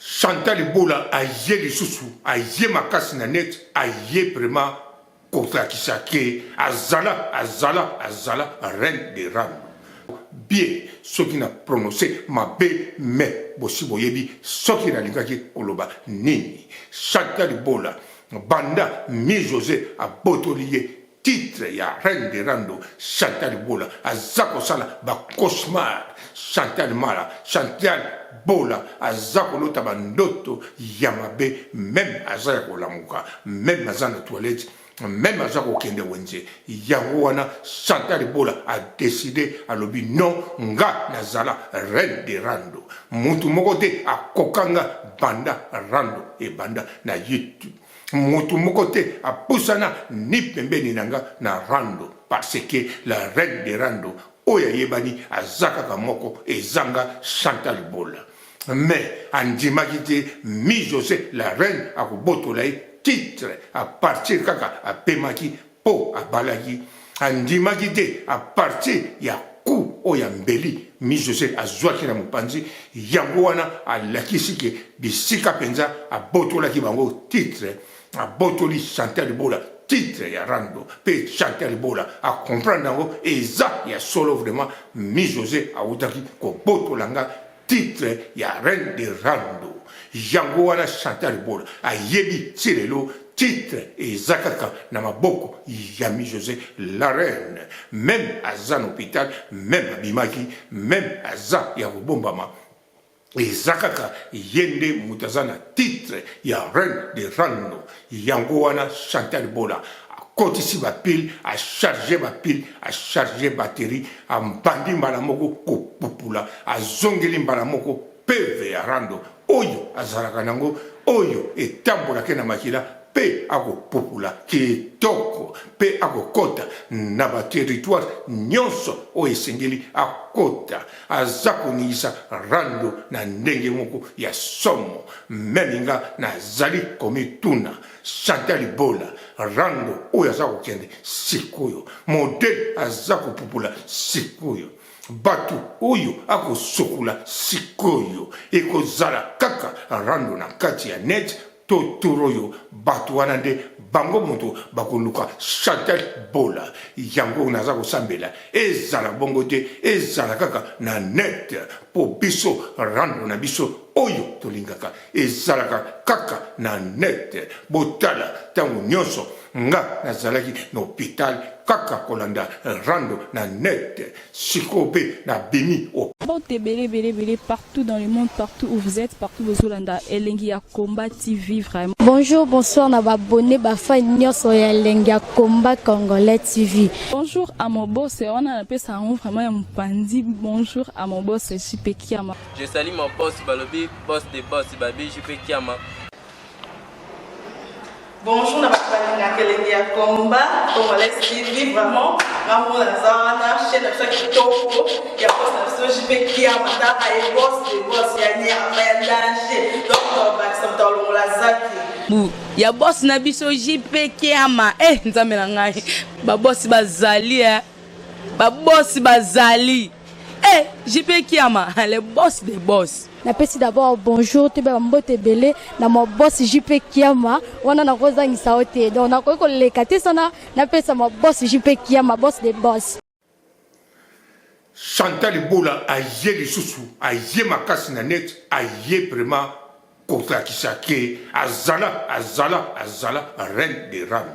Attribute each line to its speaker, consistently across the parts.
Speaker 1: Chantal Bola a yé les sous, a yé ma casse net, a yé vraiment contre Kisake, azala, reine des rames. Bien, ce qui n'a prononcé ma bé, mais, possible, yebi, ce qui n'a l'ingaki, oloba, nini. Chantal Bola, banda, mi José, a botolier, titre, ya reine des rando, Chantal Bola, a zakosala, ba cauchemar, Chantal Mala, Chantal Bola, a zakolo tabandoto, yamabe, même à zako lamuka, même à zana toilette, même à zako kende wenze, yawana, Chantal Bola a décidé à l'obi non, nga nazala, reine des rando, mutu mokote a kokanga, banda, rando, et banda, na yitu. Mutu mokote a pusana ni pembeni nanga na rando parce que la reine de rando oya yebani azaka kamoko ezanga Chantal Bola mais andimaki mi José la reine akobotola titre à partir kaka a pemaki po a balaki andimaki à partir ya ku oya mbeli mi José azwaki na mopanzi yango wana alakisi ke bisika penza abotolaki bango titre a botoli Chantal Bola titre ya rando pe Chantal Bola a comprendre nango eza ya solo vraiment mi José a utaki ko botolanga titre ya reine de rando yango wana Chantal Bola a yebi tirelo titre eza kaka na maboko ya mi José la reine même aza na hôpital même abimaki même aza ya kobombama ezakaka yende mutazana titre ya reine de rando yango wana Chantal Bola akotisi bapile a charge bapile a charge batterie a mbandi mbala moko kopupula azongeli mbala moko peve ya rando oyo azalaka nango oyo etambolaka na makila pe akopupula kitoko pe akokota na baterritoire nyonso oyo esengeli akota aza koningisa rando na ndenge moko ya somo meme nga nazali komituna Chantal Bola rando oyo aza kokende sikoyo modele aza kopupula sikoyo batu oyo akosokola sikoyo ekozala kaka rando na kati ya net totoroyo batu wana nde bango moto bakoluka Chantal Bola yango naza kosambela ezala bongo te ezala kaka na net po biso rando na biso oyo tolingaka ezalaka kaka na net botala tango nyonso nga nazalaki na hôpital kaka kolanda rando na net sikope na bimi o
Speaker 2: Belé partout dans le monde, partout où vous êtes, partout où vous êtes, Elengia Combat TV vraiment.
Speaker 3: Bonjour, bonsoir, na abonné bafa nyonso ya Elengia Combat Congolais TV.
Speaker 2: Bonjour à mon boss, on a appelé ça vraiment un pandi. Bonjour à mon boss, JP Kiama.
Speaker 4: Je salue mon boss Balobi, boss des boss Babi, JP Kiama.
Speaker 5: Bonjour, na bafalinga Elengia Combat Congolais TV vraiment. Ramon Lazana, chaîne de chaque topo, il y a pas de JP Kiama, et boss des boss, il y a ni à danger. Donc on va se mettre dans la zaki.
Speaker 6: Ya boss na biso JP Kiama nzambe na ngai ba boss bazali ba boss bazali JP Kiama le boss des boss.
Speaker 3: Napesi d'abord bonjour te ba mbote belé na mo boss JP Kiama wana na kozangisa ote donc na ko lekate sana napesa mo boss JP Kiama boss des boss.
Speaker 1: Chantal Bola a yé les sous a yé ma casse na net a yé vraiment contre Kisake azala reine de rando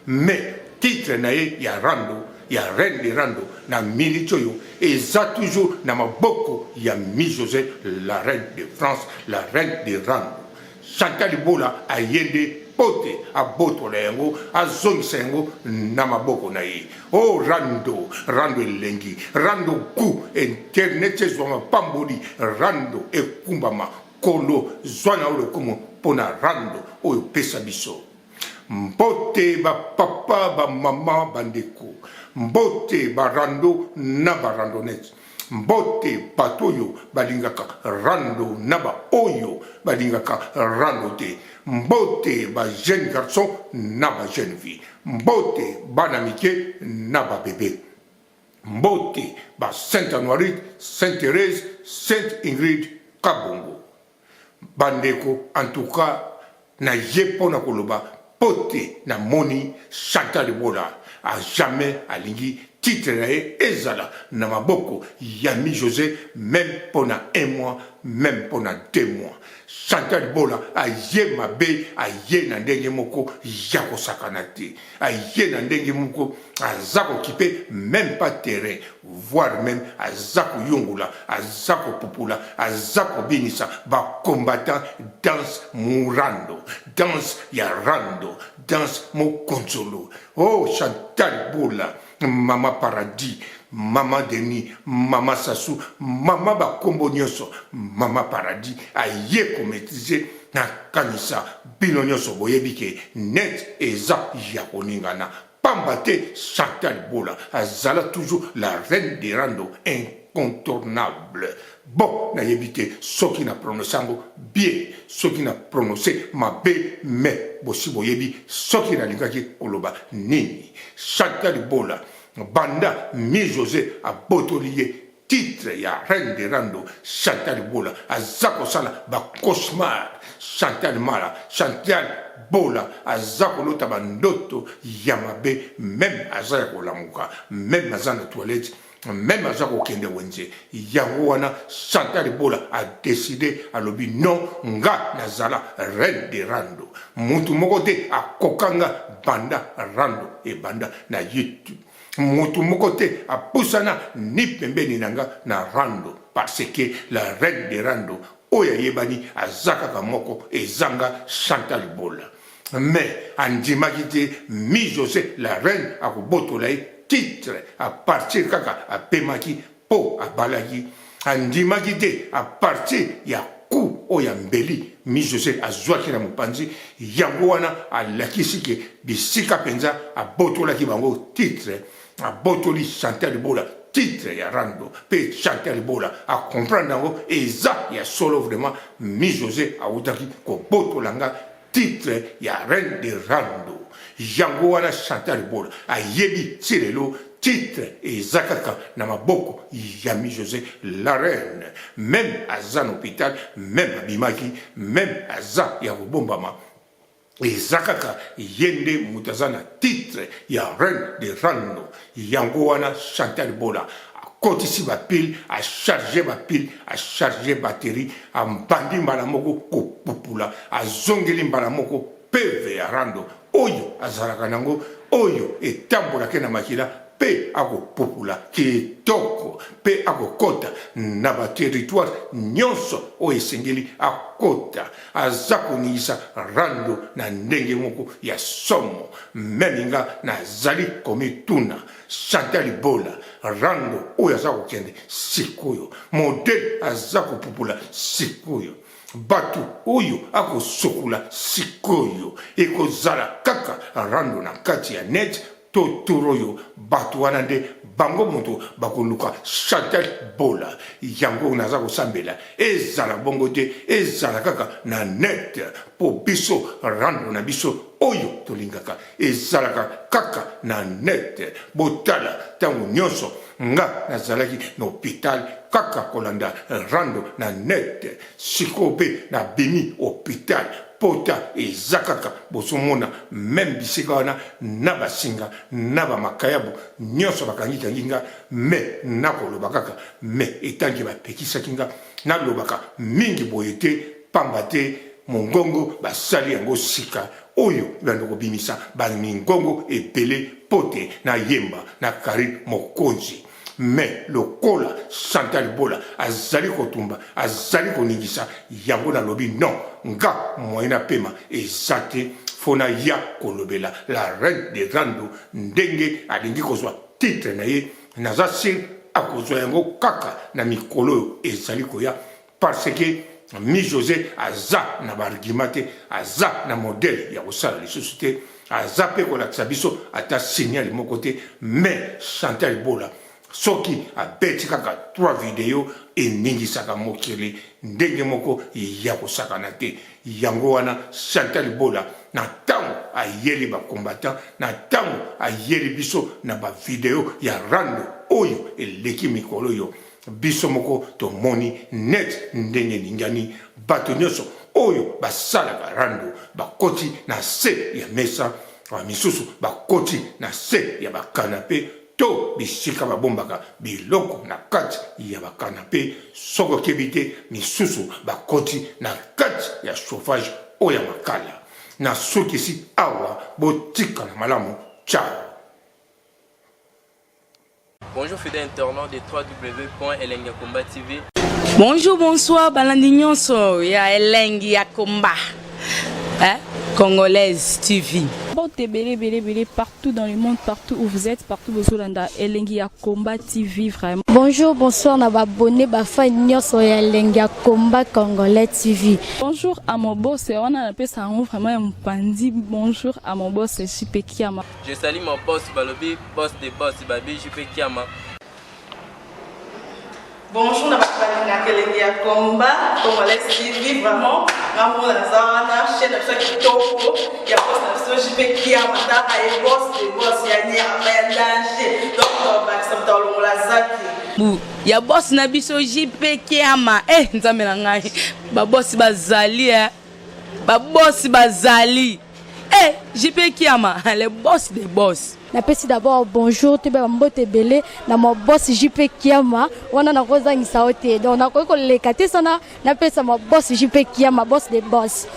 Speaker 1: mais titre nae ya rando ya reine de rando na militoyo eza toujours na maboko ya mi José la reine de France la reine de rando Chantal Bola a yende pote a botola yango azongisa yango na maboko na ye o rando elengi rando ku internet ezwa mapamboli rando ekumbama kolo zwana olo kumo pona rando oyo pesa biso mbote ba papa ba mama bandeko mbote ba rando na ba randonet mbote patoyo balingaka rando na ba oyo balingaka rando te mbote ba jeune garçon na ba jeune fille mbote bana mike na ba bébé mbote ba Sainte Honorine Sainte Thérèse Sainte Ingrid Kabongo bandeko en tout cas na ye pona koloba pote na moni Chantal Bola a jamais alingi titre na ye ezala na maboko Yami José même pona 1 mois même pona 2 mois. Chantal Bola a ye mabe a ye na ndenge moko ya kosakana te a ye na ndenge moko aza kokipe même pas terrain voire même aza koyongola aza kopupula aza kobinisa bacombattant danse murando danse ya rando danse mokonzolo. Oh Chantal Bola Mama Paradis, Mama Denis, Mama Sassou, Mama Bakombo Nyonso, Mama Paradis, aye ko maîtriser na kanisa bino nyonso boyebike net eza ya koningana. Pambate Chantal Bola, azala toujours la reine des randos incontournable. Bon, na yebite, ce qui n'a prononcé bien, ce qui n'a prononcé mabe, mais bosi boyebi, ce qui n'a lingaki koloba nini. Chantal Bola, banda mi José a botolier titre ya reine de rando Chantal Bola azako sala ba cauchemar Chantal Mala Chantal Bola azako lota bandoto yamabe même azako lamuka même azana toilette même azako kende wenze yango wana Chantal Bola a décidé à lobi non nga nazala reine de rando mutu moko te akokanga banda rando e banda na YouTube mutu mokote a pusana ni pembeni nanga na rando parce que la reine de rando oya yebani azaka kamoko ezanga Chantal Bola mais andimaki mi José la reine akobotola titre à partir kaka a pemaki po a balaki andimaki te à partir ya ku oya mbeli mi José azwaki na mopanzi yango wana alakisi ke bisika penza abotolaki bango titre a botoli Chantal Bola titre ya rando pe Chantal Bola a comprendre nango eza ya solo vraiment mi José a utaki ko botolanga titre ya reine de rando yango wana Chantal Bola a yebi tirelo titre eza kaka na maboko ya mi José la reine même aza na hôpital même abimaki même aza ya kobombama ezakaka yende mutazana titre ya reine de rando yango wana Chantal Bola akotisi bapile a charger bapile a charger batterie a mbandi mbala moko kopupula azongeli mbala moko peve ya rando oyo azalaka nango oyo etambolaka na makila pe akopupula kitoko pe akokota na baterritoire nyonso oyo esengeli akota aza koningisa rando na ndenge moko ya somo meme nga nazali komituna Chantal Bola rando oyo aza kokende sikoyo modele aza kopupula sikoyo batu oyo akosukula sikoyo ekozala kaka rando na kati ya net totoroyo batu wana nde bango moto bakoluka Chantal Bola yango naza kosambela ezala bongo te ezala kaka na net po biso rando na biso oyo tolingaka ezalaka kaka na net botala tango nyonso nga nazalaki na hôpital kaka kolanda rando na net sikope na bimi hôpital pota ezakaka bosomona même bisika wana na basinga na bamakayabu nyonso bakangi nga me nakoloba kaka me etangi bapekisaki nga nalobaka mingi boye te pamba te mongongo basali yango sika oyo bando kobimisa bamingongo ebele pote na yemba na kari mokonzi mais lokola Chantal Bola azali kotumba azali koningisa yango na lobi non nga moyena pema ezate fona ya kolobela la reine de rando ndenge alingi kozwa titre na ye naza sir akozwa yango kaka na mikolo ezali koya parce que mi José aza na bargima te aza na modèle ya kosala lisusu te aza mpe kolakisa biso ata signal moko te mais Chantal Bola soki abeti kaka 3 video eningisaka mokili ndenge moko ya kosakana te yango wana Chantal Bola na tango ayeli bacombattant na tango ayeli biso na bavideo ya rando oyo eleki mikolo yo biso moko tomoni net ndenge ningani bato nyonso oyo basalaka rando bakoti na se ya mesa misusu bakoti na se ya bakanape to bisika babombaka biloko na kati ya bakanape soko okebi te misusu bakoti na kati ya chauffage oyo ya makala na sukisi awa botika na malamu. Ciao.
Speaker 4: Bonjour fidèles internautes de www.Elengi Yakomba TV.
Speaker 6: Bonjour, bonsoir, balandi nyonso ya Elengi Yakomba, Congolaise TV.
Speaker 2: Belé, partout dans le monde, partout où vous êtes, partout où vous êtes, Elengi Yakomba TV, vraiment.
Speaker 3: Bonjour, bonsoir, na abonné bafa nyonso ya Elengi Yakomba Congolais TV.
Speaker 2: Bonjour à mon boss, on a appelé ça vraiment un pandi. Bonjour à mon boss, JP Kiama.
Speaker 4: Je salue mon boss Balobi, boss des boss, Babi JP Kiama.
Speaker 5: Bonjour, na Elengi Yakomba Congolais TV, vraiment. Ngamu na zawana chaîne na kitoko ya boss na JP Kiama ta ay boss de boss ya ni ya danger. Donc ba ça mtalo la zaki.
Speaker 6: Ya boss na biso JP Kiama. Nzambe na ngai. Ba boss bazali Ba boss bazali. JP Kiama, le boss des boss.
Speaker 3: Napesi d'abord bonjour te ba mbote belé na mo boss JP Kiama wana na kozangisa ote donc na ko lekate sana napesa mo boss JP Kiama boss des boss.